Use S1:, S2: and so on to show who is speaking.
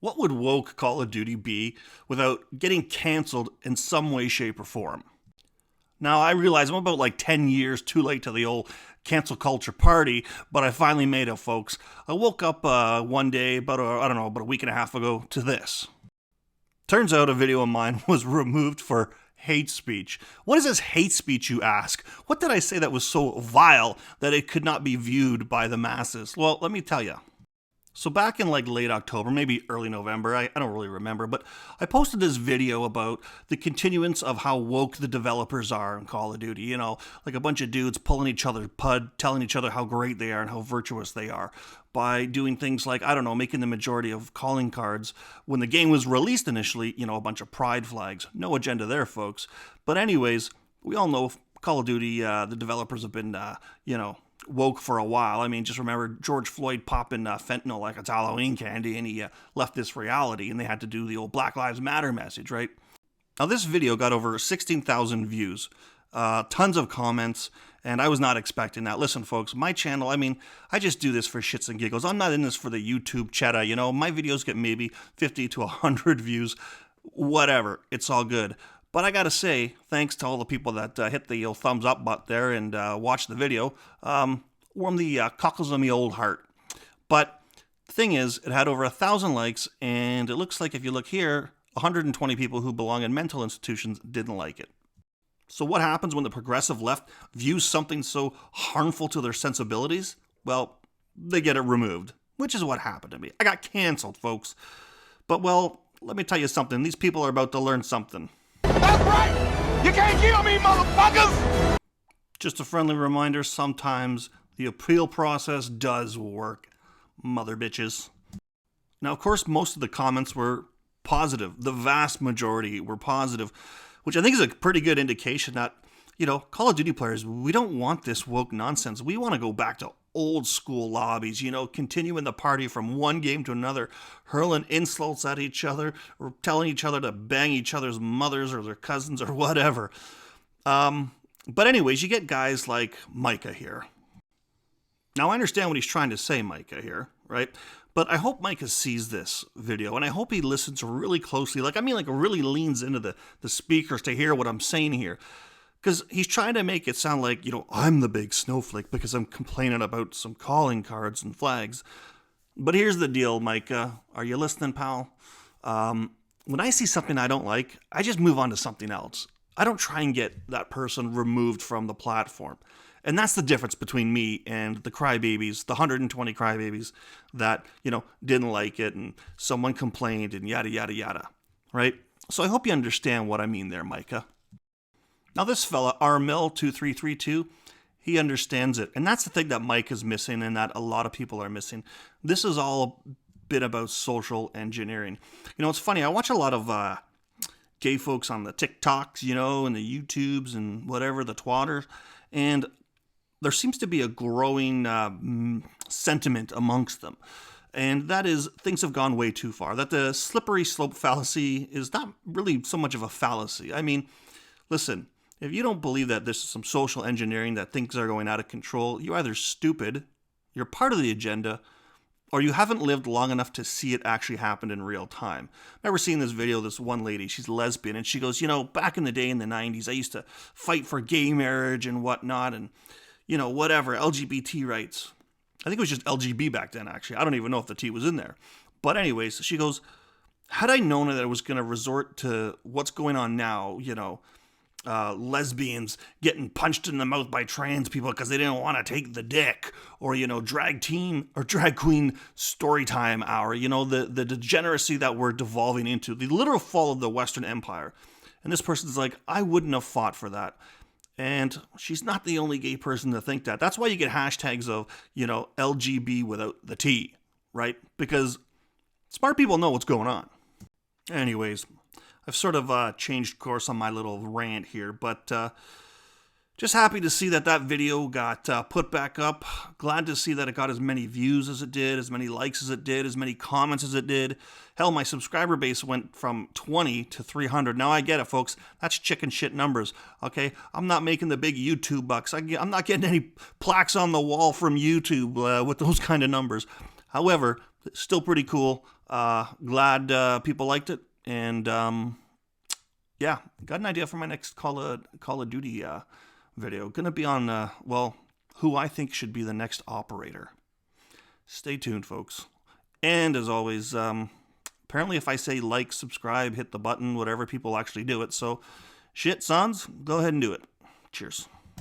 S1: What would woke Call of Duty be without getting canceled in some way, shape, or form? Now, I realize I'm about like 10 years too late to the old cancel culture party, but I finally made it, folks. I woke up one day, about a week and a half ago, to this. Turns out a video of mine was removed for hate speech. What is this hate speech, you ask? What did I say that was so vile that it could not be viewed by the masses? Well, let me tell you. So back in like late October, maybe early November, I don't really remember, but I posted this video about the continuance of how woke the developers are in Call of Duty. You know, like a bunch of dudes pulling each other pud, telling each other how great they are and how virtuous they are by doing things like, I don't know, making the majority of calling cards when the game was released initially, you know, a bunch of pride flags. No agenda there, folks. But anyways, we all know Call of Duty, the developers have been, woke for a while. I mean, just remember George Floyd popping fentanyl like it's Halloween candy, and he left this reality, and they had to do the old Black Lives Matter message, right? Now, this video got over 16,000 views, tons of comments, and I was not expecting that. Listen, folks, my channel, I mean, I just do this for shits and giggles. I'm not in this for the YouTube cheddar, you know? My videos get maybe 50 to 100 views, whatever. It's all good. But I gotta say, thanks to all the people that hit the thumbs up button there and watched the video, warmed the cockles of my old heart. But the thing is, it had over 1,000 likes, and it looks like if you look here, 120 people who belong in mental institutions didn't like it. So what happens when the progressive left views something so harmful to their sensibilities? Well, they get it removed, which is what happened to me. I got canceled, folks. But, well, let me tell you something. These people are about to learn something.
S2: That's right! You can't kill me, motherfuckers!
S1: Just a friendly reminder, sometimes the appeal process does work, mother bitches. Now, of course, most of the comments were positive. The vast majority were positive, which I think is a pretty good indication that, you know, Call of Duty players, we don't want this woke nonsense. We want to go back to old school lobbies, you know, continuing the party from one game to another, hurling insults at each other, or telling each other to bang each other's mothers or their cousins or whatever. But anyways, you get guys like Micah here. Now, I understand what he's trying to say, Micah, here, right? But I hope Micah sees this video, and I hope he listens really closely. Like really leans into the speakers to hear what I'm saying here. Because he's trying to make it sound like, you know, I'm the big snowflake because I'm complaining about some calling cards and flags. But here's the deal, Micah. Are you listening, pal? When I see something I don't like, I just move on to something else. I don't try and get that person removed from the platform. And that's the difference between me and the crybabies, the 120 crybabies that, you know, didn't like it and someone complained and yada, yada, yada, right? So I hope you understand what I mean there, Micah. Now this fella, Rmill2332, he understands it. And that's the thing that Mike is missing and that a lot of people are missing. This is all a bit about social engineering. You know, it's funny, I watch a lot of gay folks on the TikToks, you know, and the YouTubes and whatever, the twatters. And there seems to be a growing sentiment amongst them. And that is, things have gone way too far. That the slippery slope fallacy is not really so much of a fallacy. I mean, listen, if you don't believe that this is some social engineering, that things are going out of control, you're either stupid, you're part of the agenda, or you haven't lived long enough to see it actually happen in real time. I remember seeing this video of this one lady, she's lesbian, and she goes, you know, back in the day in the 90s, I used to fight for gay marriage and whatnot, and, you know, whatever, LGBT rights. I think it was just LGB back then, actually. I don't even know if the T was in there. But anyways, she goes, had I known that I was going to resort to what's going on now, you know, lesbians getting punched in the mouth by trans people because they didn't want to take the dick, or, you know, drag queen story time hour, you know, the degeneracy that we're devolving into, the literal fall of the Western Empire. And this person's like, I wouldn't have fought for that. And she's not the only gay person to think that. That's why you get hashtags of, you know, LGB without the T, right? Because smart people know what's going on. Anyways, I've sort of changed course on my little rant here, but just happy to see that video got put back up. Glad to see that it got as many views as it did, as many likes as it did, as many comments as it did. Hell, my subscriber base went from 20 to 300. Now I get it, folks. That's chicken shit numbers, okay? I'm not making the big YouTube bucks. I'm not getting any plaques on the wall from YouTube with those kind of numbers. However, still pretty cool. Glad people liked it, and yeah, got an idea for my next Call of Duty video. Gonna be on who I think should be the next operator. Stay tuned, folks. And as always, apparently if I say like, subscribe, hit the button, whatever, people actually do it. So, shit, sons, go ahead and do it. Cheers.